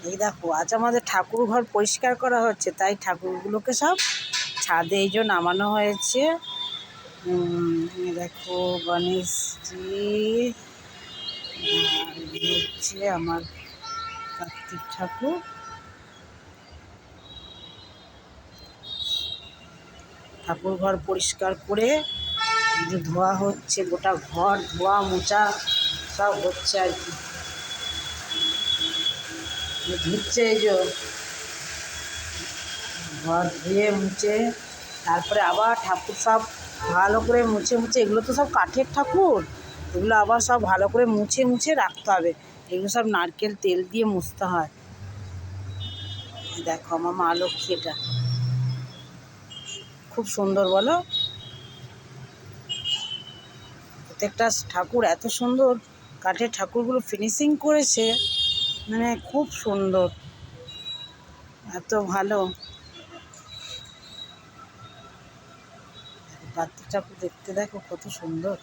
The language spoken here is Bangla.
এই দেখো আজ আমাদের ঠাকুর ঘর পরিষ্কার করা হচ্ছে, তাই ঠাকুরগুলোকে সব ছাদে এই যে নামানো হয়েছে। দেখো গণেশজি, হচ্ছে আমার কার্তিক ঠাকুর। ঠাকুর ঘর পরিষ্কার করে যে ধোয়া হচ্ছে, গোটা ঘর ধোয়া মোছা সব হচ্ছে আর কি। ধুচ্ছে এই যে ঘর ধুয়ে মুছে, তারপরে আবার ঠাকুর সব ভালো করে মুছে মুছে, এগুলো তো সব কাঠের ঠাকুর, এগুলো আবার সব ভালো করে মুছে মুছে রাখতে হবে। এগুলো সব নারকেল তেল দিয়ে মুছতে হয়। দেখো আমার মা লক্ষ্মী, এটা খুব সুন্দর বলো। প্রত্যেকটা ঠাকুর এত সুন্দর, কাঠের ঠাকুরগুলো ফিনিশিং করেছে, মানে খুব সুন্দর, এত ভালো। কার্তিক ঠাকুর দেখতে দেখো কত সুন্দর।